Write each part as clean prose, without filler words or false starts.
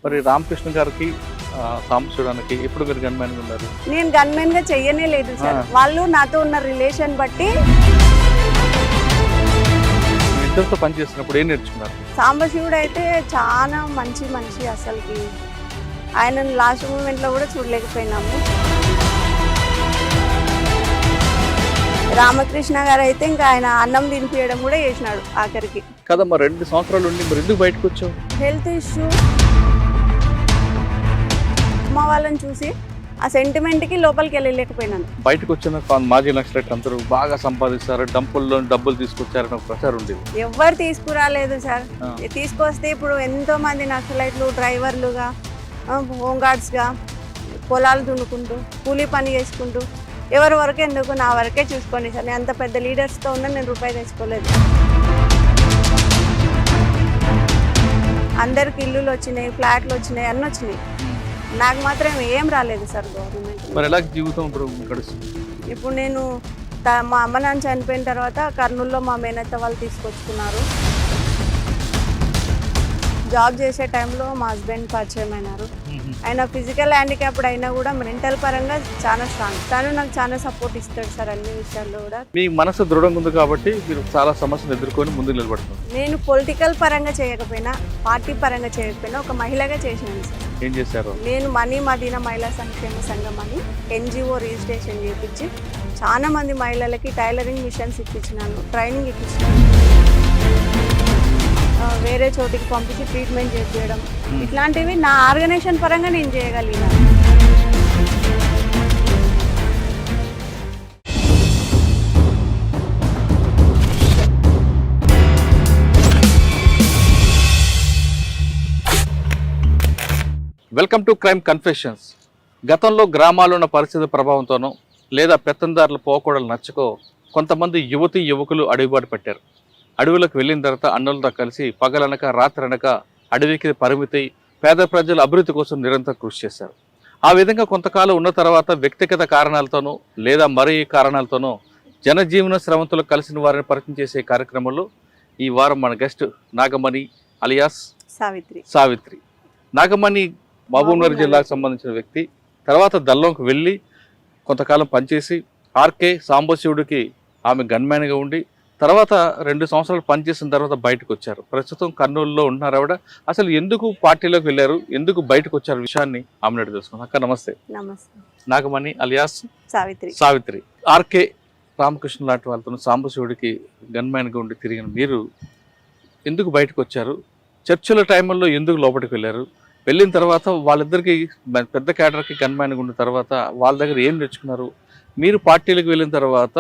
మరి రామకృష్ణ గారికి సాంబశివుడానికి ఎప్పుడు మీరు గన్మెన్ గా ఉన్నారు? నేను గన్మెన్ గా చెయ్యనే లేదు సార్. వాళ్ళు నాతో ఉన్న రిలేషన్ బట్టి ఇద్దరితో పనిచేసినప్పుడు ఏం నేర్చుకున్నారు? సాంబశివుడు అయితే చాలా మంచి మనిషి. అసలుకి ఆయనను లాస్ట్ మూమెంట్ లో కూడా చూడలేకపోయినాము. రామకృష్ణ గారు అయితే ఇంకా ఆయన అన్నం తినిపించడం కూడా చేసినాడు ఆఖరికి. కదమ్మా 2 సంవత్సరాలు ఉండి మరి ఎందుకు బయటకు వచ్చావు? Health issue. అమ్మ వాళ్ళని చూసి ఆ సెంటిమెంట్ కి లోపలికి వెళ్ళలేకపోయినాను. బయటకు వచ్చిన మాజీ నక్సలైట్లు అందరూ బాగా సంపాదిస్తారు, డంపుల్లో డబ్బులు తీసుకొచ్చారని ఒక ప్రచారం ఉండేది. ఎవరు తీసుకురాలేదు సార్. తీసుకొస్తే ఇప్పుడు ఎంతో మంది నక్సలైట్లు డ్రైవర్లుగా, హోమ్ గార్డ్స్గా పొలాలు దున్నుకుంటూ కూలీ పని చేసుకుంటూ ఎవరి వరకు ఎందుకు నా వరకే చూసుకోండి సార్. నేను అంత పెద్ద లీడర్స్తో ఉన్నా నేను రూపాయి తెచ్చుకోలేదు. అందరికి ఇల్లులు వచ్చినాయి, ఫ్లాట్లు వచ్చినాయి, అన్నీ వచ్చినాయి. నాకు మాత్రం ఏం రాలేదు సార్ గవర్నమెంట్. మరి ఎలా జీవితం ఇప్పుడు నేను మా అమ్మ నాన్న చనిపోయిన తర్వాత కర్నూలులో మా మేనత్త వాళ్ళు తీసుకొచ్చుకున్నారు. జాబ్ చేసే టైంలో మా హస్బెండ్ పరిచయం అయినారు. ఆయన ఫిజికల్ హ్యాండిక్యాప్డ్ అయినా కూడా మెంటల్ పరంగా చాలా స్ట్రాంగ్. తను నాకు చాలా సపోర్ట్ ఇస్తాడు సార్ అన్ని విషయాల్లో కూడా. మీ మనసు దృఢంగా ఉంది కాబట్టి మీరు చాలా సమస్యలు ఎదుర్కొని ముందుకు నిలబడుతున్నారు. నేను పొలిటికల్ పరంగా చేయకపోయినా, పార్టీ పరంగా చేయకపోయినా ఒక మహిళగా చేసినాను సార్. ఏం చేశారు? నేను మనీ మదీనా మహిళా సంక్షేమ సంఘం అని NGO రిజిస్ట్రేషన్ చేయించి చాలా మంది మహిళలకి టైలరింగ్ మిషన్స్ ఇప్పించినాను, ట్రైనింగ్ ఇప్పించినాను. వేరే చోటికి పంపించి ట్రీట్మెంట్ చేయించడం, ఇట్లాంటివి నా ఆర్గనైజేషన్ పరంగా నేను చేయగలిగినాను. Welcome to crime confessions. గతంలో గ్రామాల్లో ఉన్న పరిస్థితి ప్రభావంతోనో లేదా పెత్తందారుల పోకూడలు నచ్చకో కొంతమంది యువతీ యువకులు అడుగుబాటు పెట్టారు. అడవులకు వెళ్ళిన తర్వాత అన్నులతో కలిసి పగలనక రాత్రనక అడవికి పరిమితి పేద ప్రజల అభివృద్ధి కోసం నిరంతరం కృషి చేశారు. ఆ విధంగా కొంతకాలం ఉన్న తర్వాత వ్యక్తిగత కారణాలతోనో లేదా మరే కారణాలతోనో జనజీవన శ్రమంతులు కలిసిన వారిని పరిచయం చేసే కార్యక్రమంలో ఈ వారం మన గెస్ట్ నాగమణి అలియాస్ సావిత్రి. నాగమణి మహబూబ్నగర్ జిల్లాకు సంబంధించిన వ్యక్తి. తర్వాత దల్లంకు వెళ్ళి కొంతకాలం పనిచేసి ఆర్కే సాంబశివుడికి ఆమె గన్మ్యాన్గా ఉండి తర్వాత 2 సంవత్సరాలు పనిచేసిన తర్వాత బయటకు వచ్చారు. ప్రస్తుతం కర్నూలులో ఉంటున్నారు ఆవిడ. అసలు ఎందుకు పార్టీలోకి వెళ్ళారు, ఎందుకు బయటకు వచ్చారు విషయాన్ని ఆమె తెలుసుకున్నాం. అక్క నమస్తే. నాగమణి అలియాస్ సావిత్రి. ఆర్కే రామకృష్ణ లాంటి వాళ్ళతో సాంబశివుడికి గన్మ్యాన్గా ఉండి తిరిగిన మీరు ఎందుకు బయటకు వచ్చారు? చర్చల టైంలో ఎందుకు లోపలికి వెళ్ళారు? వెళ్ళిన తర్వాత వాళ్ళిద్దరికి పెద్ద క్యాడర్కి గన్మ్యాన్గా ఉన్న తర్వాత వాళ్ళ దగ్గర ఏం తెచ్చుకున్నారు? మీరు పార్టీలకు వెళ్ళిన తర్వాత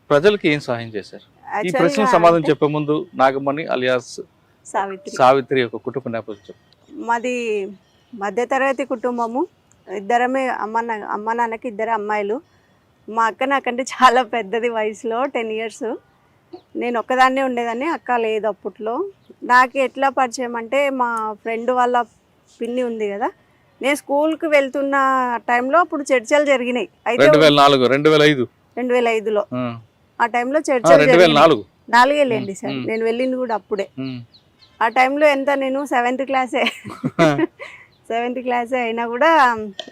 ప్రజలకి ఏం సహాయం చేశారు? ఈ ప్రశ్న సమాధానం చెప్పే ముందు నాగమణి అలియాస్ సావిత్రి యొక్క కుటుంబ నేపథ్యం. మాది మధ్యతరగతి కుటుంబము. ఇద్దరమే అమ్మ నాన్నకి 2 అమ్మాయిలు. మా అక్క నాకంటే చాలా పెద్దది వయసులో 10 years. నేను ఒక్కదాన్నే ఉండేదాన్ని, అక్క లేదు అప్పట్లో. నాకు ఎట్లా పరిచయం అంటే మా ఫ్రెండ్ వాళ్ళ పిన్ని ఉంది కదా, నేను స్కూల్కి వెళ్తున్న టైంలో అప్పుడు చర్చలు జరిగినాయి. అయితే 2005లో ఆ టైంలో చర్చలు 4 సార్. నేను వెళ్ళింది కూడా అప్పుడే. ఆ టైంలో ఎంత నేను 7th క్లాసే అయినా కూడా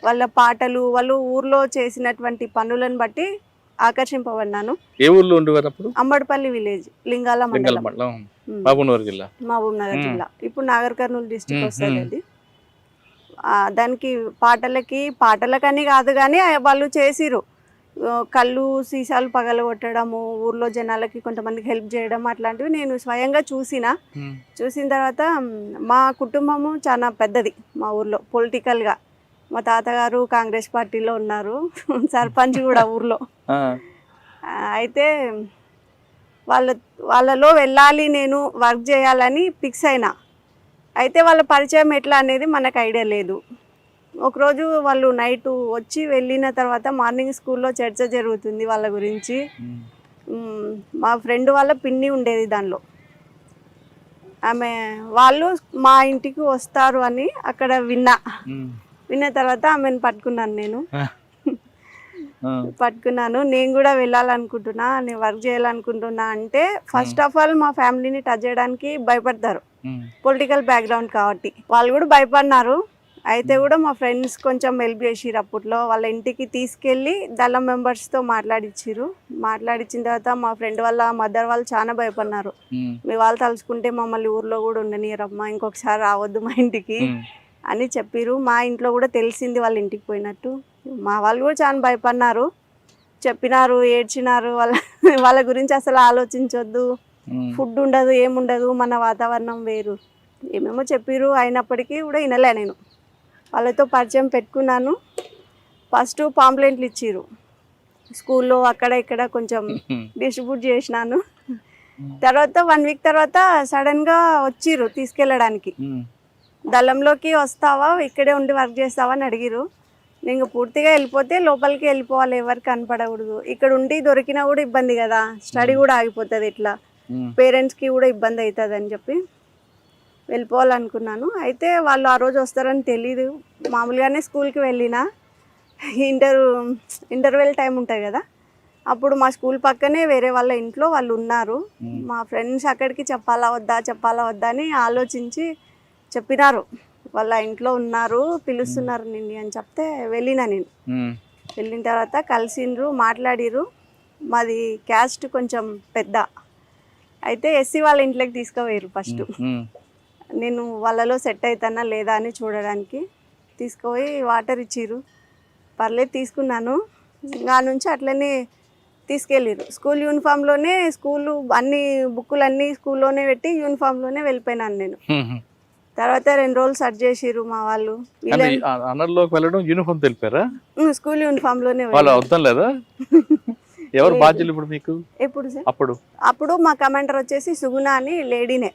వాళ్ళ పాటలు, వాళ్ళు ఊర్లో చేసినటువంటి పనులను బట్టి ఆకర్షింపబడినాను. ఏ ఊర్లో ఉండేవారు అప్పుడు? అంబడిపల్లి విలేజ్, లింగాల మండలం, మహబూబ్నగర్ జిల్లా. ఇప్పుడు నాగర్ కర్నూలు డిస్ట్రిక్ట్ వస్తుంది అది. దానికి పాటలకని కాదు కానీ వాళ్ళు చేసిరు. కళ్ళు సీసాలు పగలగొట్టడము, ఊర్లో జనాలకి కొంతమందికి హెల్ప్ చేయడం, అట్లాంటివి నేను స్వయంగా చూసిన తర్వాత మా కుటుంబము చాలా పెద్దది మా ఊర్లో పొలిటికల్గా. మా తాతగారు కాంగ్రెస్ పార్టీలో ఉన్నారు, సర్పంచ్ కూడా ఊర్లో. అయితే వాళ్ళలో వెళ్ళాలి, నేను వర్క్ చేయాలని ఫిక్స్ అయినా. అయితే వాళ్ళ పరిచయం ఎట్లా అనేది మనకు ఐడియా లేదు. ఒకరోజు వాళ్ళు నైట్ వచ్చి వెళ్ళిన తర్వాత మార్నింగ్ స్కూల్లో చర్చ జరుగుతుంది వాళ్ళ గురించి. మా ఫ్రెండ్ వాళ్ళ పిన్ని ఉండేది దానిలో. వాళ్ళు మా ఇంటికి వస్తారు అని అక్కడ విన్న తర్వాత ఆమెను పట్టుకున్నాను నేను. పట్టుకున్నాను. నేను కూడా వెళ్ళాలనుకుంటున్నా, నేను వర్క్ చేయాలనుకుంటున్నా అంటే ఫస్ట్ ఆఫ్ ఆల్ మా ఫ్యామిలీని టచ్ చేయడానికి భయపడతారు, పొలిటికల్ బ్యాక్గ్రౌండ్ కాబట్టి. వాళ్ళు కూడా భయపడినారు. అయితే కూడా మా ఫ్రెండ్స్ కొంచెం హెల్ప్ చేసిరు. అప్పట్లో వాళ్ళ ఇంటికి తీసుకెళ్ళి దళం మెంబర్స్తో మాట్లాడిచ్చిరు. మాట్లాడిచ్చిన తర్వాత మా ఫ్రెండ్ వాళ్ళ మదర్ వాళ్ళు చాలా భయపడినారు. మీ వాళ్ళు తలుచుకుంటే మమ్మల్ని ఊర్లో కూడా ఉండనియరమ్మా, ఇంకొకసారి రావద్దు మా ఇంటికి అని చెప్పిరు. మా ఇంట్లో కూడా తెలిసింది వాళ్ళ ఇంటికి పోయినట్టు. మా వాళ్ళు కూడా చాలా భయపడినారు, చెప్పినారు, ఏడ్చినారు. వాళ్ళ గురించి అసలు ఆలోచించొద్దు, ఫుడ్ ఉండదు, ఏముండదు, మన వాతావరణం వేరు, ఏమేమో చెప్పిరు. అయినప్పటికీ కూడా వినలే. నేను వాళ్ళతో పరిచయం పెట్టుకున్నాను. ఫస్ట్ పాంప్లెంట్లు ఇచ్చిరు స్కూల్లో, అక్కడ ఇక్కడ కొంచెం డిస్ట్రిబ్యూట్ చేసినాను. తర్వాత 1 వీక్ తర్వాత సడన్గా వచ్చిర్రు తీసుకెళ్ళడానికి. దళంలోకి వస్తావా, ఇక్కడే ఉండి వర్క్ చేస్తావా అని అడిగిరు. నేను పూర్తిగా వెళ్ళిపోతే లోపలికి వెళ్ళిపోవాలి, ఎవరికి కనపడకూడదు. ఇక్కడ ఉండి దొరికినా కూడా ఇబ్బంది కదా, స్టడీ కూడా ఆగిపోతుంది, ఇట్లా పేరెంట్స్కి కూడా ఇబ్బంది అవుతుంది అని చెప్పి వెళ్ళిపోవాలనుకున్నాను. అయితే వాళ్ళు ఆ రోజు వస్తారని తెలీదు. మామూలుగానే స్కూల్కి వెళ్ళిన, ఇంటర్వెల్ టైం ఉంటుంది కదా, అప్పుడు మా స్కూల్ పక్కనే వేరే వాళ్ళ ఇంట్లో వాళ్ళు ఉన్నారు. మా ఫ్రెండ్స్ అక్కడికి చెప్పాలా వద్దా అని ఆలోచించి చెప్పినారు. వాళ్ళ ఇంట్లో ఉన్నారు, పిలుస్తున్నారు నిన్ను అని చెప్తే వెళ్ళిన. నేను వెళ్ళిన తర్వాత కలిసిండ్రు, మాట్లాడిరు. మాది క్యాస్ట్ కొంచెం పెద్ద, అయితే ఎస్సీ వాళ్ళ ఇంట్లోకి తీసుకుపోయారు. ఫస్ట్ నేను వాళ్ళలో సెట్ అవుతానా లేదా అని చూడడానికి తీసుకుపోయి వాటర్ ఇచ్చిర్రు. పర్లేదు తీసుకున్నాను. ఇంకా నుంచి అట్లనే తీసుకెళ్ళిరు. స్కూల్ యూనిఫామ్లోనే, స్కూల్ అన్ని బుక్కులన్నీ స్కూల్లోనే పెట్టి యూనిఫామ్లోనే వెళ్ళిపోయినాను నేను. తర్వాత 2 రోజులు సర్చ్ చేసిర్రు మా వాళ్ళు. స్కూల్ యూనిఫామ్లోనే. ఎవరు బాధ్యులు ఇప్పుడు మీకు? అప్పుడు మా కమాండర్ వచ్చేసి సుగుణ అని లేడీనే,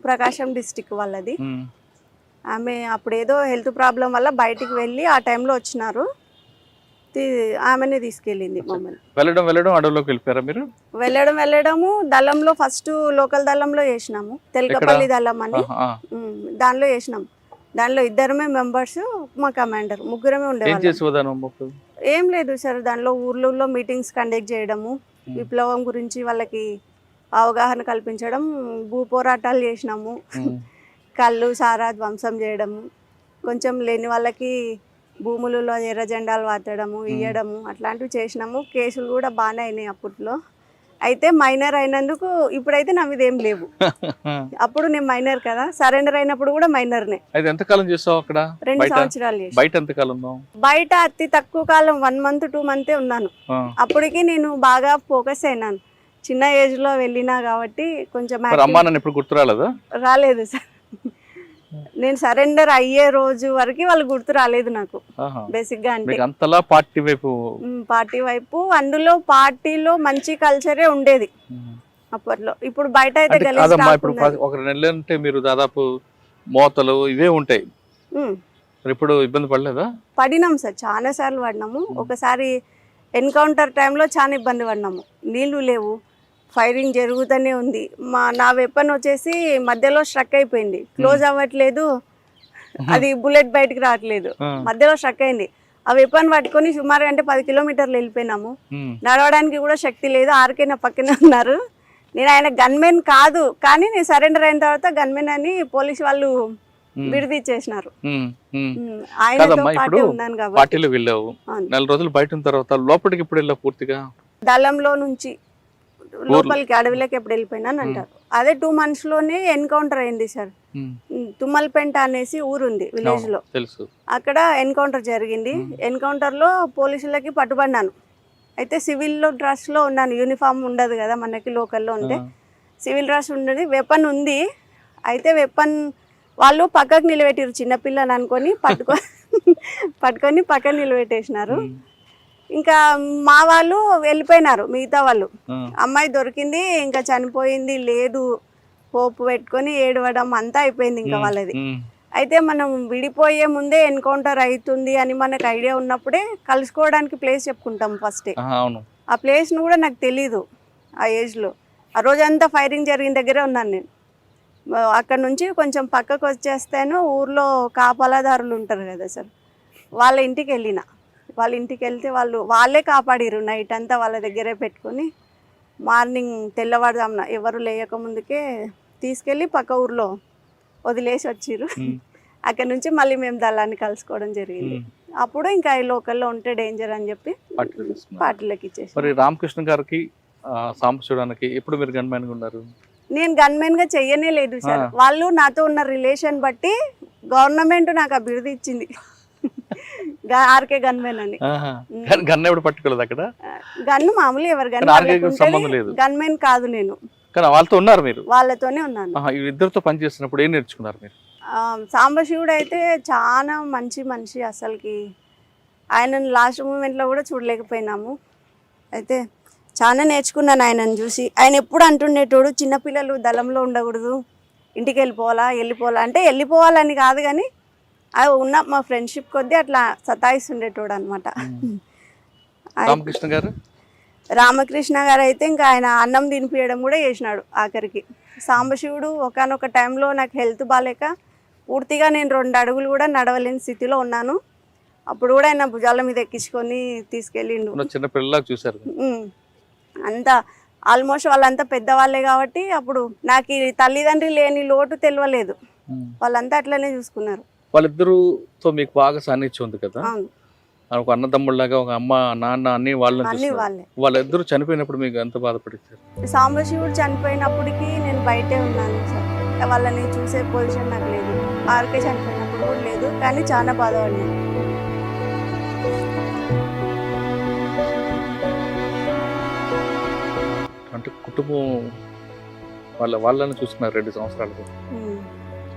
ప్రకాశం డిస్టిక్ వాళ్ళది. ఆమె అప్పుడు ఏదో హెల్త్ ప్రాబ్లం వల్ల బయటికి వెళ్ళి ఆ టైంలో వచ్చినారు. ఆమెనే తీసుకెళ్ళింది మమ్మల్ని. వెళ్ళడం అడవిలోకి వెళ్ళిపోయారా మీరు? వెళ్ళడము దళంలో ఫస్ట్ లోకల్ దళంలో చేసినాము, తెలకపల్లి దళం అని, దానిలో చేసినాము. దానిలో 2 మెంబర్స్, మా కమాండర్, 3 ఉండేవాళ్ళు. ఏం లేదు సార్, దానిలో ఊర్లలో మీటింగ్స్ కండక్ట్ చేయడము, విప్లవం గురించి వాళ్ళకి అవగాహన కల్పించడం, భూ పోరాటాలు చేసినాము, కళ్ళు సారా ధ్వంసం చేయడము, కొంచెం లేని వాళ్ళకి భూములలో ఎర్ర జెండాలు వాతడము, ఇయ్యడము, అట్లాంటివి చేసినాము. కేసులు కూడా బాగానే అయినాయి అప్పట్లో. అయితే మైనర్ అయినందుకు ఇప్పుడైతే నా మీద ఏం లేవు. అప్పుడు నేను మైనర్ కదా, సరెండర్ అయినప్పుడు కూడా మైనర్నే. 2 సంవత్సరాలు చేసి బయట అతి తక్కువ కాలం 1 మంత్ 2 మంతే ఉన్నాను. అప్పటికి నేను బాగా ఫోకస్ అయినాను, చిన్న ఏజ్ లో వెళ్ళినా కాబట్టి. కొంచెం రాలేదు సార్, నేను సరెండర్ అయ్యే రోజు వరకు వాళ్ళు గుర్తు రాలేదు నాకు బేసిక్ గా. అంటే పార్టీ వైపు, అందులో పార్టీలో మంచి కల్చరే ఉండేది అప్పట్లో. ఇప్పుడు బయట అయితే మీరు దాదాపు మోతలు ఇవే ఉంటాయి. ఇప్పుడు ఇబ్బంది పడలేదా? పడినాం సార్, చాలా సార్లు పడినాము. ఒకసారి ఎన్కౌంటర్ టైంలో చాలా ఇబ్బంది పడినాము. నీళ్లు లేవు, ఫైరింగ్ జరుగుతూనే ఉంది. నా వెపన్ వచ్చేసి మధ్యలో స్ట్రక్ అయిపోయింది, క్లోజ్ అవ్వట్లేదు, అది బుల్లెట్ బయటకు రావట్లేదు, మధ్యలో స్ట్రక్ అయింది. ఆ వెపన్ పట్టుకొని సుమారు అంటే 10 కిలోమీటర్లు వెళ్ళిపోయినాము. నడవడానికి కూడా శక్తి లేదు. ఆర్కే నా పక్కనే ఉన్నారు. నేను ఆయన గన్మెన్ కాదు, కానీ నేను సరెండర్ అయిన తర్వాత గన్మెన్ అని పోలీసు వాళ్ళు విడిదిచ్చేసినారు. ఆయనతో ఉన్నాను కాబట్టి. 4 రోజులు బయట ఉన్న తర్వాత లోపలికి ఇప్పుడు వెళ్ళావు పూర్తిగా? దళంలో నుంచి లోపలికి అడవిలోకి ఎప్పుడు వెళ్ళిపోయినాను అంటారు. అదే 2 months లోనే ఎన్కౌంటర్ అయింది సార్. తుమ్మల్పెంట అనేసి ఊరుంది విలేజ్ లో, అక్కడ ఎన్కౌంటర్ జరిగింది. ఎన్కౌంటర్ లో పోలీసులకి పట్టుబడినాను. అయితే సివిల్ డ్రెస్ లో ఉన్నాను, యూనిఫామ్ ఉండదు కదా మనకి లోకల్లో ఉంటే, సివిల్ డ్రెస్ ఉండదు, వెపన్ ఉంది. అయితే వెపన్ వాళ్ళు పక్కకు నిలబెట్టారు, చిన్నపిల్లని అనుకొని పట్టుకొని పక్కన నిలబెట్టేసినారు. ఇంకా మా వాళ్ళు వెళ్ళిపోయినారు, మిగతా వాళ్ళు. అమ్మాయి దొరికింది, ఇంకా చనిపోయింది లేదు, హోప్ పెట్టుకొని ఏడవడం అంతా అయిపోయింది ఇంకా వాళ్ళది. అయితే మనం విడిపోయే ముందే ఎన్కౌంటర్ అవుతుంది అని మనకు ఐడియా ఉన్నప్పుడే కలుసుకోవడానికి ప్లేస్ చెప్పుకుంటాం ఫస్టే. ఆ ప్లేస్ను కూడా నాకు తెలీదు ఆ ఏజ్లో. ఆ రోజంతా ఫైరింగ్ జరిగిన దగ్గరే ఉన్నాను నేను. అక్కడ నుంచి కొంచెం పక్కకు వచ్చేస్తాను, ఊర్లో కాపలాదారులు ఉంటారు కదా సార్, వాళ్ళ ఇంటికి వెళ్ళిన. వాళ్ళ ఇంటికి వెళ్తే వాళ్ళే కాపాడిరు. నైట్ అంతా వాళ్ళ దగ్గరే పెట్టుకొని మార్నింగ్ తెల్లవారుజామున ఎవరు లేయకముందుకే తీసుకెళ్ళి పక్క ఊర్లో వదిలేసి వచ్చిర్రు. అక్కడ నుంచి మళ్ళీ మేము దళాన్ని కలుసుకోవడం జరిగింది. అప్పుడు ఇంకా ఈ లోకల్లో ఉంటే డేంజర్ అని చెప్పి పార్టీలకు ఇచ్చేసి. మరి రామకృష్ణ గారికి సాంబశివడానికి ఎప్పుడు మీరు గన్మెన్ గా ఉన్నారు? నేను గన్మెన్ గా చెయ్యనే లేదు సార్. వాళ్ళు నాతో ఉన్న రిలేషన్ బట్టి గవర్నమెంట్ నాకు ఆ బిరుదు ఇచ్చింది, ఆర్కే గన్మెన్ అని. గన్ ఎవరు పట్టుకోలేదు అక్కడ? గన్ను మామూలు ఎవరు గన్మెన్ కాదు నేను. వాళ్ళతో ఉన్నారు మీరు? వాళ్ళతోనే ఉన్నాను. ఇద్దరితో పని చేస్తున్నప్పుడు ఏం నేర్చుకున్నారు మీరు? సాంబశివుడు అయితే చాలా మంచి మనిషి. అసలుకి ఆయనను లాస్ట్ మూమెంట్లో కూడా చూడలేకపోయినాము. అయితే చాలా నేర్చుకున్నాను ఆయనను చూసి. ఆయన ఎప్పుడు అంటుండేటోడు, చిన్నపిల్లలు దళంలో ఉండకూడదు, ఇంటికి వెళ్ళిపోవాలా అంటే వెళ్ళిపోవాలని కాదు కానీ అది ఉన్న మా ఫ్రెండ్షిప్ కొద్దీ అట్లా సతాయిస్తుండేటోడు అనమాట. రామకృష్ణ గారు అయితే ఇంకా ఆయన అన్నం తినిపించడం కూడా చేసినాడు ఆఖరికి. సాంబశివుడు ఒకానొక టైంలో నాకు హెల్త్ బాగాలేక పూర్తిగా నేను 2 అడుగులు కూడా నడవలేని స్థితిలో ఉన్నాను. అప్పుడు కూడా ఆయన భుజాల మీద ఎక్కించుకొని తీసుకెళ్ళిండు. చిన్న పిల్లలకు చూసారు అంతా ఆల్మోస్ట్ వాళ్ళంతా పెద్దవాళ్ళే కాబట్టి అప్పుడు నాకు ఈ తల్లిదండ్రి లేని లోటు తెలియలేదు. వాళ్ళంతా అట్లనే చూసుకున్నారు. వాళ్ళిద్దరుతో మీకు బాగా సాన్నిధ్యం ఉంది కదా, ఒక అన్నదమ్ముళ్ళగా, ఒక అమ్మ నాన్న అన్ని వాళ్ళని వాళ్ళిద్దరు చనిపోయినప్పుడు మీకు ఎంత బాధపడించారు? సాంబశివుడు చనిపోయినప్పటికీ నేను బయటే ఉన్నాను సార్. వాళ్ళని చూసే పొజిషన్ నాకు లేదు. ఆర్కే చనిపోయినప్పుడు కూడా లేదు, కానీ చాలా బాధపడినాను. అంటే కుటుంబం వాళ్ళని చూసుకున్నారు 2 సంవత్సరాలు.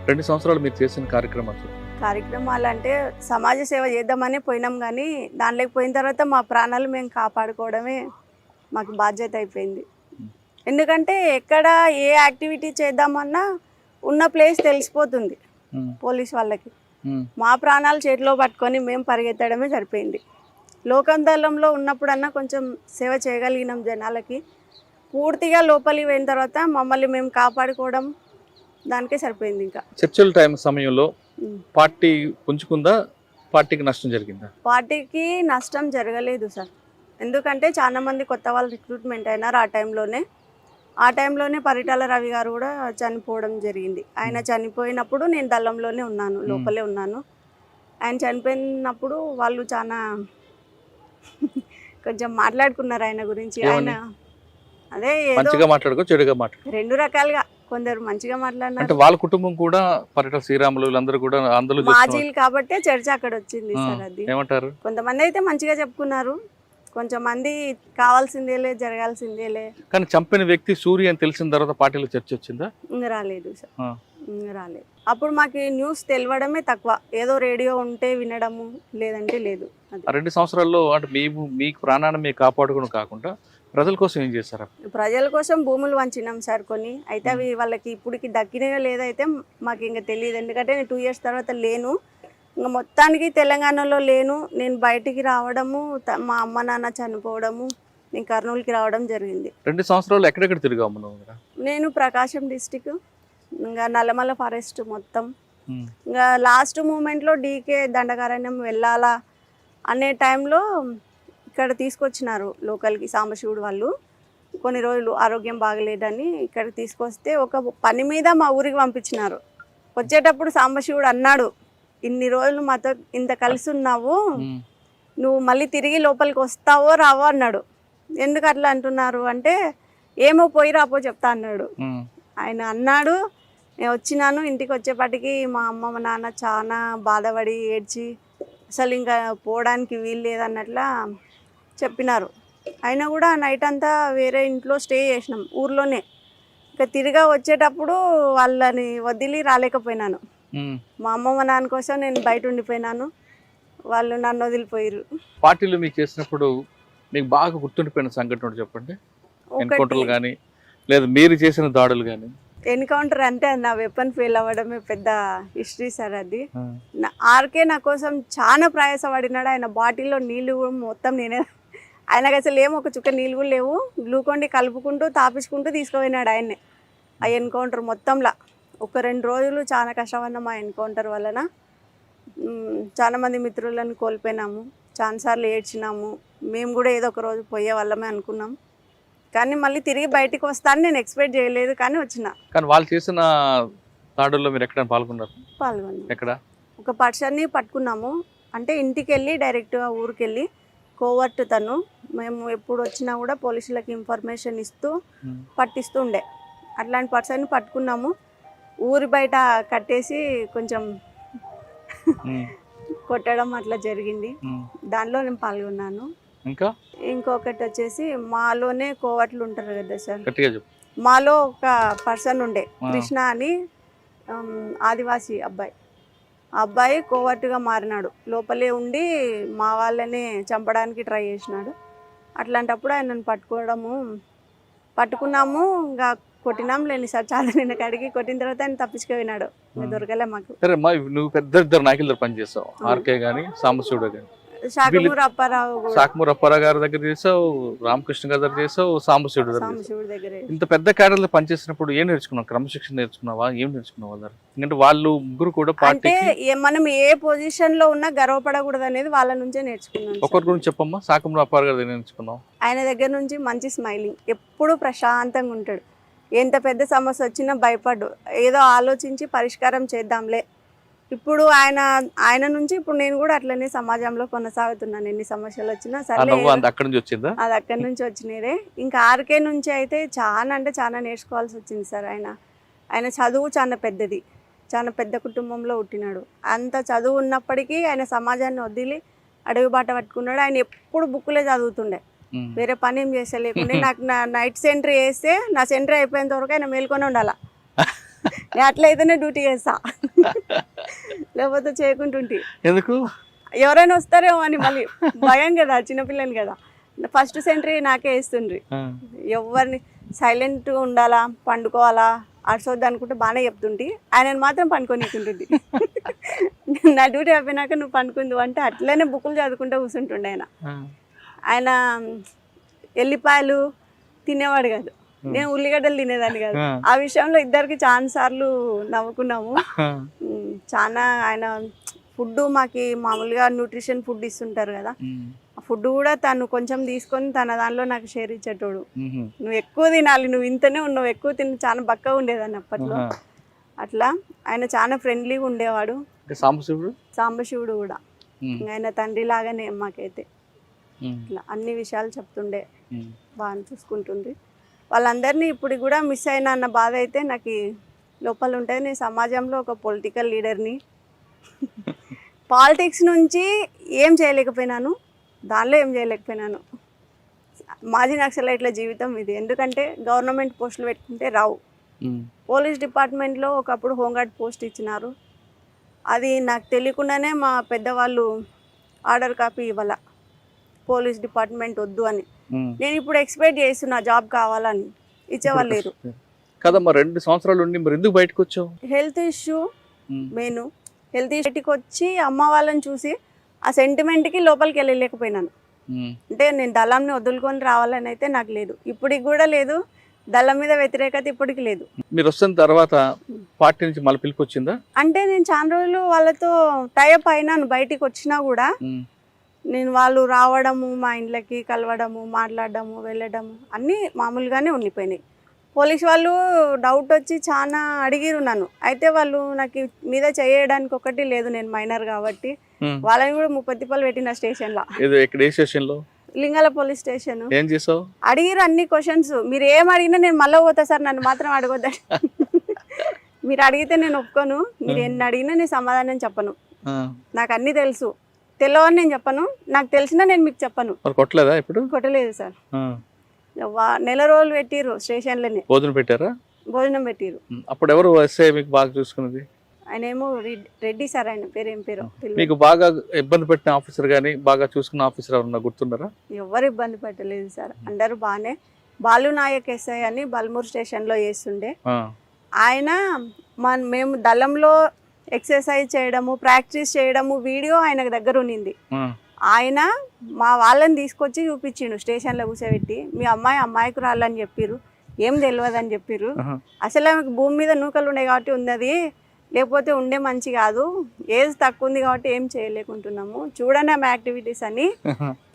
2 సంవత్సరాలు మీరు చేసిన కార్యక్రమాలు అంటే సమాజ సేవ చేద్దామని పోయినాం, కానీ దానిలోకి పోయిన తర్వాత మా ప్రాణాలు మేము కాపాడుకోవడమే మాకు బాధ్యత అయిపోయింది. ఎందుకంటే ఎక్కడ ఏ యాక్టివిటీ చేద్దామన్నా ఉన్న ప్లేస్ తెలిసిపోతుంది పోలీస్ వాళ్ళకి. మా ప్రాణాలు చేతిలో పట్టుకొని మేము పరిగెత్తడమే సరిపోయింది. లోకందళంలో ఉన్నప్పుడన్నా కొంచెం సేవ చేయగలిగినాం జనాలకి. పూర్తిగా లోపలికి పోయిన తర్వాత మమ్మల్ని మేము కాపాడుకోవడం దానికే సరిపోయింది. ఇంకా చర్చల టైం సమయంలో పార్టీ పుంజుకుందా, పార్టీకి నష్టం జరిగిందా? పార్టీకి నష్టం జరగలేదు సార్. ఎందుకంటే చాలా మంది కొత్త వాళ్ళు రిక్రూట్మెంట్ అయినారు ఆ టైంలోనే పరిటాల రవి గారు కూడా చనిపోవడం జరిగింది. ఆయన చనిపోయినప్పుడు నేను దళంలోనే ఉన్నాను, లోపలే ఉన్నాను. ఆయన చనిపోయినప్పుడు వాళ్ళు చాలా కొంచెం మాట్లాడుకున్నారు ఆయన గురించి. ఆయన అదే మంచిగా మాట్లాడుకో చెడుగా మాట్లాడు 2 రకాలుగా, కొందరు మంచిగా మాట్లాడినారు. అంటే వాళ్ళ కుటుంబం కూడా పరిటాల శ్రీరాములు అందరూ కూడా అందులో మాజీలు కాబట్టి చర్చ అక్కడ వచ్చింది సార్. అది ఏమంటారు, కొంతమంది అయితే మంచిగా చెప్పుకున్నారు, కొంచెం మంది కావాల్సిందేలే జరగాల్సిందేలే. కానీ చంపిన వ్యక్తి సూర్య అని తెలిసిన తర్వాత పార్టీలో చర్చ వచ్చిందా? ఇంకా రాలేదు సార్, ఇంకా రాలేదు. అప్పుడు మాకు న్యూస్ తెలియడమే తక్కువ, ఏదో రేడియో ఉంటే వినడము, లేదంటే లేదు. 2 సంవత్సరాల్లో అంటే మీకు ప్రాణాన్ని మీకు కాపాడుకోవడం కాకుండా ప్రజల కోసం ఏం చేశారు? ప్రజల కోసం భూములు వంచినాం సార్ కొన్ని. అయితే అవి వాళ్ళకి ఇప్పటికి దక్కినాయో లేదైతే మాకు ఇంకా తెలియదు. ఎందుకంటే నేను 2 years తర్వాత లేను, ఇంకా మొత్తానికి తెలంగాణలో లేను. నేను బయటికి రావడము, మా అమ్మ నాన్న చనిపోవడము, నేను కర్నూలుకి రావడం జరిగింది. 2 సంవత్సరాలు ఎక్కడెక్కడ తిరిగాము? నేను ప్రకాశం డిస్టిక్, ఇంకా నల్లమల్ల ఫారెస్ట్ మొత్తం. ఇంకా లాస్ట్ మూమెంట్లో డీకే దండకారణ్యం వెళ్ళాలా అనే టైంలో ఇక్కడ తీసుకొచ్చినారు లోకల్కి సాంబశివుడు వాళ్ళు. కొన్ని రోజులు ఆరోగ్యం బాగలేదని ఇక్కడ తీసుకొస్తే ఒక పని మీద మా ఊరికి పంపించినారు. వచ్చేటప్పుడు సాంబశివుడు అన్నాడు, ఇన్ని రోజులు మాతో ఇంత కలిసి ఉన్నావు, నువ్వు మళ్ళీ తిరిగి లోపలికి వస్తావో రావో అన్నాడు. ఎందుకు అట్లా అంటున్నారు అంటే, ఏమో పోయి రాపో చెప్తా అన్నాడు. ఆయన అన్నాడు, నేను వచ్చినాను. ఇంటికి వచ్చేపాటికి మా అమ్మ మా నాన్న చాలా బాధపడి ఏడ్చి అసలు ఇంకా పోవడానికి వీలు లేదన్నట్లా చెప్పినారు. అయినా కూడా నైట్ అంతా వేరే ఇంట్లో స్టే చేసినాం ఊర్లోనే. ఇంకా తిరిగా వచ్చేటప్పుడు వాళ్ళని వదిలి రాలేకపోయినాను. మా అమ్మ మా నాన్న కోసం నేను బయట ఉండిపోయినాను, వాళ్ళు నన్ను వదిలిపోయారు. పార్టీలు మీకు చేసినప్పుడు మీకు బాగా గుర్తుండిపోయిన సంఘటన చెప్పండి. ఎన్కౌంటర్లు కానీ లేదా మీరు చేసిన దాడులు కానీ? ఎన్కౌంటర్ అంటే నా వెపన్ ఫెయిల్ అవ్వడమే పెద్ద హిస్టరీ సార్. అది ఆర్కే నా కోసం చాలా ప్రయాసపడినాడు. ఆయన బాటిల్లో నీళ్ళు మొత్తం నేనే, ఆయనకు అసలు ఏమో ఒక చుక్క నీళ్ళు కూడా లేవు, గ్లూకోండి కలుపుకుంటూ తాపించుకుంటూ తీసుకుపోయినాడు ఆయన్నే. ఆ ఎన్కౌంటర్ మొత్తంలో ఒక 2 రోజులు చాలా కష్టపడినాం. ఆ ఎన్కౌంటర్ వలన చాలా మంది మిత్రులను కోల్పోయినాము, చాలాసార్లు ఏడ్చినాము. మేము కూడా ఏదో ఒక రోజు పోయే వాళ్ళమే అనుకున్నాం, కానీ మళ్ళీ తిరిగి బయటికి వస్తాను నేను ఎక్స్పెక్ట్ చేయలేదు, కానీ వచ్చిన. కానీ వాళ్ళు చేసిన దాడుల్లో మీరు ఎక్కడ పాల్గొన్నారు? పాల్గొన్నాం. ఎక్కడ? ఒక పర్సన్ని పట్టుకున్నాము, అంటే ఇంటికి వెళ్ళి డైరెక్ట్గా ఊరికి వెళ్ళి కోవర్ట్ తను. మేము ఎప్పుడు వచ్చినా కూడా పోలీసులకు ఇన్ఫర్మేషన్ ఇస్తూ పట్టిస్తూ ఉండే. అట్లాంటి పర్సన్ని పట్టుకున్నాము, ఊరి బయట కట్టేసి కొంచెం కొట్టడం అట్లా జరిగింది. దానిలో నేను పాల్గొన్నాను. ఇంకొకటి వచ్చేసి మాలోనే కోవట్లు ఉంటారు కదా సార్, మాలో ఒక పర్సన్ ఉండే కృష్ణ అని, ఆదివాసీ అబ్బాయి. ఆ అబ్బాయి కోవర్టుగా మారినాడు, లోపలే ఉండి మా వాళ్ళని చంపడానికి ట్రై చేసినాడు. అట్లాంటప్పుడు ఆయనను పట్టుకున్నాము, ఇంకా కొట్టినాం లేని సార్, చాలా నిన్న కడిగి కొట్టిన తర్వాత ఆయన తప్పించుకుపోయినాడు, దొరకలే మాకు. నువ్వు ఇద్దరు నాయకులు పనిచేస్తావు, ఆర్కే గానీ సాంబశివుడు గానీ. శాఖమూరు అప్పారావు గారి దగ్గర చేసావు, రామకృష్ణ గారి దగ్గర చేసావు, సాంబశివుడు దగ్గర. ఇంత పెద్ద క్యాడర్లో పనిచేసినప్పుడు ఏం నేర్చుకున్నావు? క్రమశిక్షణ నేర్చుకున్నావా? ఏం నేర్చుకున్నావు వాళ్ళ? ఎందుకంటే వాళ్ళు ముగ్గురు కూడా అంటే మనం ఏ పొజిషన్ లో ఉన్నా గర్వపడకూడదు అనేది వాళ్ళ నుంచే నేర్చుకున్నాం. ఒకరి గురించి చెప్పమ్మా. శాఖమూరు అప్పారావు గారి నేర్చుకున్నావు? ఆయన దగ్గర నుంచి మంచి స్మైలింగ్, ఎప్పుడు ప్రశాంతంగా ఉంటాడు. ఎంత పెద్ద సమస్య వచ్చినా భయపడ్డు, ఏదో ఆలోచించి పరిష్కారం చేద్దాంలే. ఇప్పుడు ఆయన నుంచి ఇప్పుడు నేను కూడా అట్లనే సమాజంలో కొనసాగుతున్నాను. ఎన్ని సమస్యలు వచ్చినా సరే, అది అక్కడి నుంచి వచ్చినదే. ఇంకా ఆర్కే నుంచి అయితే చాలా నేర్చుకోవాల్సి వచ్చింది సార్. ఆయన చదువు చాలా పెద్దది, చాలా పెద్ద కుటుంబంలో పుట్టినాడు. అంత చదువు ఉన్నప్పటికీ ఆయన సమాజాన్ని వదిలి అడవి బాట పట్టుకున్నాడు. ఆయన ఎప్పుడు బుక్కులే చదువుతుండే, వేరే పని ఏం చేసలేకుండే. నాకు నా నైట్ సెంట్రీ వేస్తే నా సెంట్రీ అయిపోయేంత వరకు ఆయన మేల్కొని ఉండాల. నేను అట్లయితేనే డ్యూటీ చేస్తా, లేకపోతే చేయకుంటుంటే ఎందుకు ఎవరైనా వస్తారేమో అని మళ్ళీ భయం కదా, చిన్నపిల్లని కదా. ఫస్ట్ సెంట్రీ నాకే వేస్తుండ్రి. ఎవరిని సైలెంట్ ఉండాలా, పండుకోవాలా, అరసొద్దు అనుకుంటే బాగానే చెప్తుంటే ఆయనను మాత్రం పండుకొనికుంటుంది. నా డ్యూటీ అయిపోయినాక నువ్వు పండుకుందు అంటే అట్లనే బుక్కులు చదువుకుంటూ కూర్చుంటుండే. ఆయన ఎల్లిపాయలు తినేవాడు కాదు, నేను ఉల్లిగడ్డలు తినేదాన్ని కాదు. ఆ విషయంలో ఇద్దరికి చాలా సార్లు నవ్వుకున్నాము. చాలా ఆయన ఫుడ్ మాకి మామూలుగా న్యూట్రిషన్ ఫుడ్ ఇస్తుంటారు కదా, ఆ ఫుడ్ కూడా తను కొంచెం తీసుకొని తన దానిలో నాకు షేర్ ఇచ్చేటోడు. నువ్వు ఎక్కువ తినాలి, నువ్వు ఇంతనే ఉన్నావు, ఎక్కువ తిని చాలా బక్కగా ఉండేదాన్ని అప్పట్లో. అట్లా ఆయన చాలా ఫ్రెండ్లీగా ఉండేవాడు. సాంబశివుడు కూడా ఆయన తండ్రి లాగానే మాకైతే. ఇట్లా అన్ని విషయాలు చెప్తుండే, బాగా చూసుకుంటుంది వాళ్ళందరినీ. ఇప్పుడు కూడా మిస్ అయినా అన్న బాధ అయితే నాకు లోపల ఉంటుంది. నేను సమాజంలో ఒక పొలిటికల్ లీడర్ని, పాలిటిక్స్ నుంచి ఏం చేయలేకపోయినాను, దానిలో ఏం చేయలేకపోయినాను. మాజీ నక్సలైట్ల జీవితం ఇది. ఎందుకంటే గవర్నమెంట్ పోస్టులు పెట్టుకుంటే రావు. పోలీస్ డిపార్ట్మెంట్లో ఒకప్పుడు హోంగార్డ్ పోస్ట్ ఇచ్చినారు, అది నాకు తెలియకుండానే మా పెద్దవాళ్ళు ఆర్డర్ కాపీ ఇవ్వాల, పోలీస్ డిపార్ట్మెంట్ వద్దు అని. నేను ఇప్పుడు ఎక్స్పెక్ట్ చేస్తున్నా జాబ్ కావాలని, ఇచ్చేవాళ్ళు లేరు కదమ్మా. 2 సంవత్సరాలు ఉండి మరి ఎందుకు బయటకు వచ్చావు? Health issue main. హెల్త్ ఇష్యూకి వచ్చి అమ్మ వాళ్ళని చూసి ఆ సెంటిమెంట్కి లోపలికి వెళ్ళలేకపోయినాను. అంటే నేను దళంని వదులుకొని రావాలని అయితే నాకు లేదు, ఇప్పటికి కూడా లేదు. దళం మీద వ్యతిరేకత ఇప్పటికి లేదు. మీరు వస్తున్న తర్వాత పార్టీ నుంచి మళ్ళీ పిలుపు వచ్చిందా? అంటే నేను చాలా రోజులు వాళ్ళతో టైఅప్ అయినాను, బయటికి వచ్చినా కూడా నేను వాళ్ళు రావడము, మా ఇంట్లోకి కలవడము, మాట్లాడడము, వెళ్ళడము అన్నీ మామూలుగానే ఉండిపోయినాయి. పోలీస్ వాళ్ళు డౌట్ వచ్చి చాలా అడిగిరు నన్ను. అయితే వాళ్ళు నాకు మీద చేయడానికి ఒకటి లేదు, నేను మైనర్ కాబట్టి. వాళ్ళని కూడా 30 తిప్పలు పెట్టిన స్టేషన్లో, లింగాల పోలీస్ స్టేషన్. అడిగిరు అన్ని క్వశ్చన్స్. మీరు ఏం అడిగినా నేను మళ్ళీ పోతా సార్, నన్ను మాత్రం అడగొద్దా. మీరు అడిగితే నేను ఒప్పుకోను, మీరు ఎన్ని అడిగినా నేను సమాధానం చెప్పను. నాకు అన్నీ తెలుసు, తెలియని నేను చెప్పను, నాకు తెలిసినా నేను మీకు చెప్పను. కొట్టలేదా? ఇప్పుడు కొట్టలేదు సార్. నెల రోజులు పెట్టిరు స్టేషన్లోనే. భోజనం పెట్టిరు. అప్పుడు ఎవరు మీకు బాగా చూసుకున్నది? ఆయన ఏమో రెడ్డి సార్, ఆయన పేరు ఏం పేరు. మీకు బాగా ఇబ్బంది పెట్టిన ఆఫీసర్ గానీ బాగా చూసుకున్న ఆఫీసర్ ఎవరన్నా గుర్తున్నారా? ఎవరు ఇబ్బంది పెట్టలేదు సార్, అందరూ బాగానే. బాలు నాయక్ ఎస్ఐ అని బల్మూర్ స్టేషన్లో చేస్తుండే ఆయన. మేము దళంలో ఎక్సర్సైజ్ చేయడము, ప్రాక్టీస్ చేయడము వీడియో ఆయన దగ్గర ఉన్నింది. ఆయన మా వాళ్ళని తీసుకొచ్చి చూపించిండు, స్టేషన్లో కూర్చోబెట్టి మీ అమ్మాయికి రాళ్ళని చెప్పిర్రు, ఏం తెలియదు అని చెప్పిర్రు. అసలు ఆమెకు భూమి మీద నూకలు ఉన్నాయి కాబట్టి ఉన్నది, లేకపోతే ఉండే మంచి కాదు, ఏజ్ తక్కువ ఉంది కాబట్టి ఏం చేయలేకుంటున్నాము, చూడండి ఆమె యాక్టివిటీస్ అని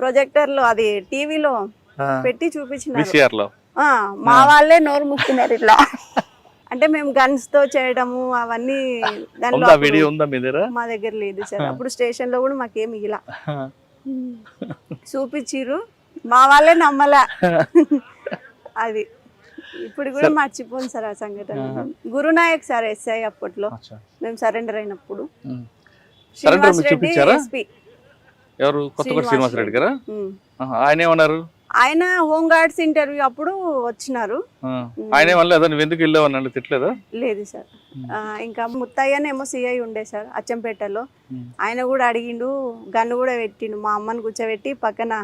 ప్రొజెక్టర్లో అది టీవీలో పెట్టి చూపించినారు. VCR లో మా వాళ్ళే నోరు మూస్తున్నారు ఇట్లా. అంటే మేము గన్స్ తో చేయడము అవన్నీ దానిలో ఉందా వీడియో ఉందా మీ దగ్గర? మా దగ్గర లేదు సార్. అప్పుడు స్టేషన్ లో కూడా మాకేమి ఇలా చూపించిర్రు, మా వాళ్ళే నమ్మలా. అది ఇప్పుడు కూడా మర్చిపోను సార్ ఆ సంఘటన. గురునాయక్ సార్ ఎస్ఐ అప్పట్లో మేము సరెండర్ అయినప్పుడు. సరెండర్ చూపించారా? ఎవరు? కొత్తకోట శ్రీనివాస్ రెడ్డి గారా? ఆయన ఏమన్నారు? ఆయన హోమ్ గార్డ్స్ ఇంటర్వ్యూ అప్పుడు వచ్చినారు. ఆయన వల్ల ఎందుకు వెళ్ళావని తిట్టలేదా? లేదు సార్. ఇంకా ముత్తయ్యనేమో సిఐ ఉండే సార్ అచ్చంపేటలో, ఆయన కూడా అడిగిండు, గన్ను కూడా పెట్టిండు. మా అమ్మని కూర్చోబెట్టి పక్కన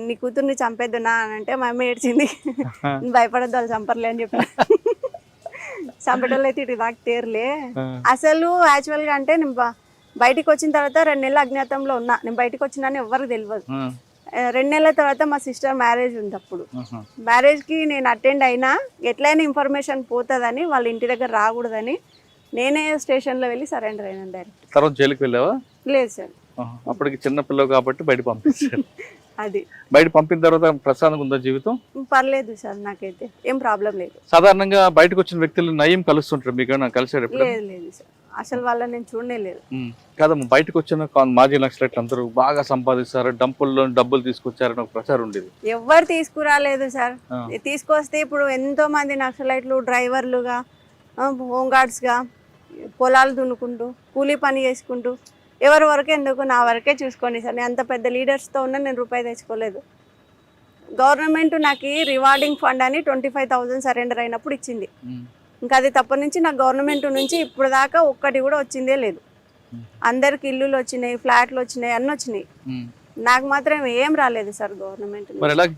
నీ కూతుర్ని చంపేద్దునా అని అంటే మా అమ్మ ఏడ్చింది. భయపడద్దు వాళ్ళు చంపర్లే అని చెప్పి. చంపేటోళ్ళు అయితే ఇటు నాకు తేరులే. అసలు యాక్చువల్గా అంటే నేను బయటికి వచ్చిన తర్వాత 2 నెలలు అజ్ఞాతంలో ఉన్నా. నేను బయటకు వచ్చినాను ఎవరికి తెలియదు. 2 నెలల తర్వాత మా సిస్టర్ మ్యారేజ్ ఉంది. అప్పుడు మ్యారేజ్కి నేను అటెండ్ అయినా ఎట్లయినా ఇన్ఫర్మేషన్ పోతుందని, వాళ్ళ ఇంటి దగ్గర రాకూడదని నేనే స్టేషన్లో వెళ్ళి సరెండర్ అయినాను డైరెక్ట్. తర్వాత జైలుకి వెళ్ళావా? లేదు సార్, అప్పటికి చిన్న పిల్లలు కాబట్టి బయట పంపించారు. అది బయట పంపిన తర్వాత ప్రశాంతంగా ఉందా జీవితం? పర్లేదు సార్, నాకైతే ఏం ప్రాబ్లం లేదు. సాధారణంగా బయటకు వచ్చిన వ్యక్తులు నయం కలుస్తుంటారు, మీకు కలిసాడు? లేదు లేదు సార్, అసలు వాళ్ళని నేను చూడనే లేదు. కాదమ్మా, బయటకు వచ్చిన మాజీ నక్సలైట్లు అందరూ బాగా సంపాదిస్తారు, డంపుల్లో డబ్బులు తీసుకొచ్చారని ఒక ప్రచారం ఉండేది. ఎవరు తీసుకురాలేదు సార్. తీసుకొస్తే ఇప్పుడు ఎంతో మంది నక్సలైట్లు డ్రైవర్లుగా, హోమ్ గార్డ్స్గా పొలాలు దున్నుకుంటూ కూలీ పని చేసుకుంటూ, ఎవరి వరకే ఎందుకు నా వరకే చూసుకోండి సార్. నేను అంత పెద్ద లీడర్స్తో ఉన్నా నేను రూపాయి తెచ్చుకోలేదు. గవర్నమెంట్ నాకు రివార్డింగ్ ఫండ్ అని 25,000 సరెండర్ అయినప్పుడు ఇచ్చింది. ఇంకా అది తప్ప నుంచి నాకు గవర్నమెంట్ నుంచి ఇప్పుడు దాకా ఒక్కటి కూడా వచ్చిందే లేదు. అందరికి ఇల్లులు వచ్చినాయి, ఫ్లాట్లు వచ్చినాయి, అన్నీ వచ్చినాయి. నాకు మాత్రం ఏం రాలేదు సార్ గవర్నమెంట్.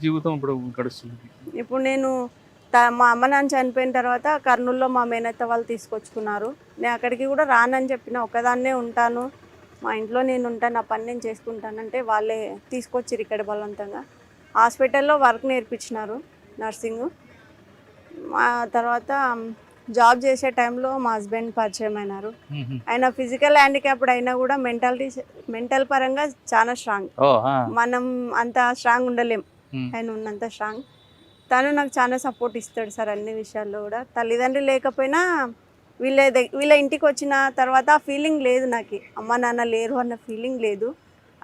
జీవితం ఇప్పుడు గడుస్తుంది. ఇప్పుడు నేను మా అమ్మ నాన్న చనిపోయిన తర్వాత కర్నూలులో మా మేనత్త వాళ్ళు తీసుకొచ్చుకున్నారు. నేను అక్కడికి కూడా రానని చెప్పిన, ఒక్కదాన్నే ఉంటాను, మా ఇంట్లో నేను ఉంటాను, నా పని నేను చేసుకుంటానంటే వాళ్ళే తీసుకొచ్చిరు ఇక్కడ బలవంతంగా. హాస్పిటల్లో వర్క్ నేర్పించినారు, నర్సింగ్. ఆ తర్వాత జాబ్ చేసే టైంలో మా హస్బెండ్ పరిచయం అయినారు. ఆయన ఫిజికల్ హ్యాండిక్యాప్డ్ అయినా కూడా మెంటల్ పరంగా చాలా స్ట్రాంగ్. మనం అంత స్ట్రాంగ్ ఉండలేం, ఆయన ఉన్నంత స్ట్రాంగ్. తను నాకు చాలా సపోర్ట్ ఇస్తాడు సార్ అన్ని విషయాల్లో కూడా. తల్లిదండ్రులు లేకపోయినా వీళ్ళ ఇంటికి వచ్చిన తర్వాత ఆ ఫీలింగ్ లేదు నాకు, అమ్మ నాన్న లేరు అన్న ఫీలింగ్ లేదు.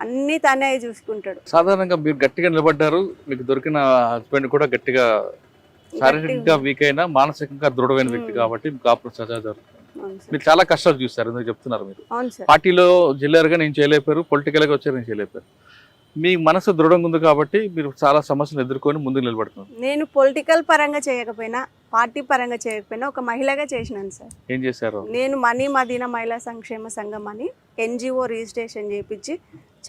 అన్నీ తనే చూసుకుంటాడు. సాధారణంగా మీరు గట్టిగా నిలబడ్డారు, మీకు దొరికిన హస్బెండ్ కూడా గట్టిగా శారీరకంగా వీక్ అయినా మానసికంగా దృఢమైన వ్యక్తి కాబట్టి మీకు కాపురం సజా జరుగుతుంది. మీరు చాలా కష్టాలు చూస్తారు, ఎందుకు చెప్తున్నారు? మీరు పార్టీలో జిల్లారుగా నేను చేయలేపారు, పొలిటికల్గా వచ్చారు నేను చేయలేపారు. మీ మనసు దృఢంగా ఉంది కాబట్టి మీరు చాలా సమస్యలు ఎదుర్కొని ముందుకు నిలబడుతున్నారు. నేను పొలిటికల్ పరంగా చేయకపోయినా, పార్టీ పరంగా చేయకపోయినా ఒక మహిళగా చేసినాను సార్. ఏం చేశారు? నేను మనీ మదీనా మహిళా సంక్షేమ సంఘం అని NGO రిజిస్ట్రేషన్ చేయించి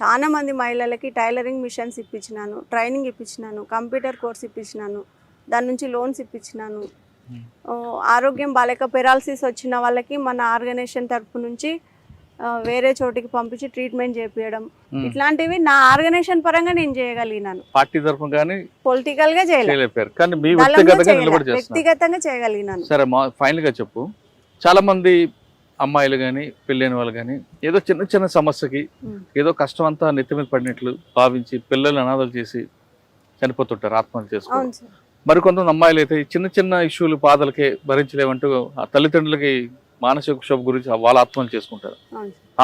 చాలా మంది మహిళలకి టైలరింగ్ మిషన్స్ ఇప్పించినాను, ట్రైనింగ్ ఇప్పించినాను, కంప్యూటర్ కోర్స్ ఇప్పించినాను, దాని నుంచి లోన్స్ ఇప్పించినాను. ఆరోగ్యం బాలేక పెరాలసిస్ వచ్చిన వాళ్ళకి మన ఆర్గనైజేషన్ తరపు నుంచి వేరే చోటికి పంపించి ట్రీట్మెంట్ చేపించడం, ఇట్లాంటివి నా ఆర్గనైజేషన్ పరంగా నేను చేయగలిగినాను. పార్టీ తరఫున కానీ పొలిటికల్ గా చేయలేకపోయారు, కానీ మీ వ్యక్తిగతంగా చేయగలిగినాను. సరే, ఫైనల్ గా చెప్పు. చాలా మంది అమ్మాయిలు కానీ పెళ్ళైన వాళ్ళు కానీ ఏదో చిన్న చిన్న సమస్యకి ఏదో కష్టం అంతా నెత్తి మీద పడినట్లు భావించి పిల్లలు అనాథలు చేసి చనిపోతుంటారు, ఆత్మహత్య చేసుకోవాలి. మరికొంతమంది అమ్మాయిలు అయితే చిన్న చిన్న ఇష్యూలు బాధలకే భరించలేమంటూ ఆ తల్లిదండ్రులకి మానసిక క్షోభ గురించి వాళ్ళు ఆత్మహత్యలు చేసుకుంటారు.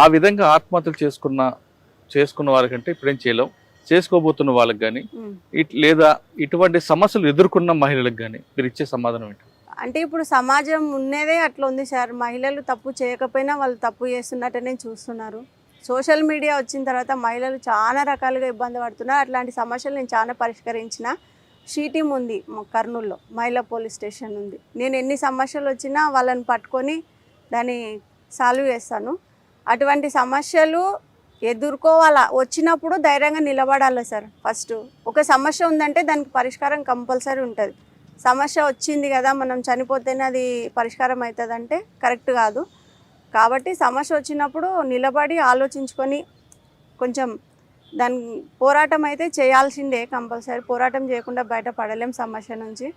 ఆ విధంగా ఆత్మహత్యలు చేసుకున్న వారికంటే ఇప్పుడేం చేయలేం, చేసుకోబోతున్న వాళ్ళకి కానీ లేదా ఇటువంటి సమస్యలు ఎదుర్కొన్న మహిళలకు కానీ మీరు ఇచ్చే సమాధానం ఏంటి? అంటే ఇప్పుడు సమాజం ఉన్నదే అట్లా ఉంది సార్. మహిళలు తప్పు చేయకపోయినా వాళ్ళు తప్పు చేస్తున్నట్టనే చూస్తున్నారు. సోషల్ మీడియా వచ్చిన తర్వాత మహిళలు చాలా రకాలుగా ఇబ్బంది పడుతున్నారు. అట్లాంటి సమస్యలు నేను చాలా పరిష్కరించిన. టీం ఉంది మా కర్నూలులో, మహిళా పోలీస్ స్టేషన్ ఉంది. నేను ఎన్ని సమస్యలు వచ్చినా వాళ్ళని పట్టుకొని దాన్ని సాల్వ్ చేస్తాను. అటువంటి సమస్యలు ఎదుర్కోవాలా, వచ్చినప్పుడు ధైర్యంగా నిలబడాలి సార్. ఫస్ట్ ఒక సమస్య ఉందంటే దానికి పరిష్కారం కంపల్సరీ ఉంటుంది. సమస్య వచ్చింది కదా మనం చనిపోతేనే అది పరిష్కారం అవుతుందంటే కరెక్ట్ కాదు. కాబట్టి సమస్య వచ్చినప్పుడు నిలబడి ఆలోచించుకొని కొంచెం దాని పోరాటం అయితే చేయాల్సిందే కంపల్సరీ. పోరాటం చేయకుండా బయట పడలేం సమస్య నుంచి.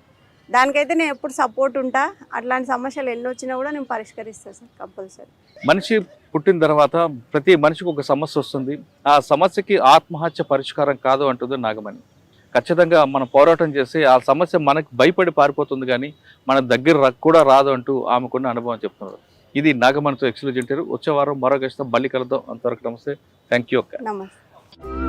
దానికైతే నేను ఎప్పుడు సపోర్ట్ ఉంటా. అట్లాంటి సమస్యలు ఎన్ని వచ్చినా కూడా నేను పరిష్కరిస్తాను సార్ కంపల్సరీ. మనిషి పుట్టిన తర్వాత ప్రతి మనిషికి ఒక సమస్య వస్తుంది. ఆ సమస్యకి ఆత్మహత్య పరిష్కారం కాదు అంటుంది నాగమణి. ఖచ్చితంగా మనం పోరాటం చేసి ఆ సమస్య మనకు భయపడి పారిపోతుంది, కానీ మన దగ్గర కూడా రాదు అంటూ ఆమెకున్న అనుభవం చెప్తున్నారు. ఇది నాగమణితో ఎక్స్క్లూజివ్ ఇంటర్వ్యూ. వచ్చే వారం మరో గెస్ట్తో మళ్ళీ కలుద్దాం. అంతవరకు నమస్తే. థ్యాంక్ యూ అక్క. నమస్తే.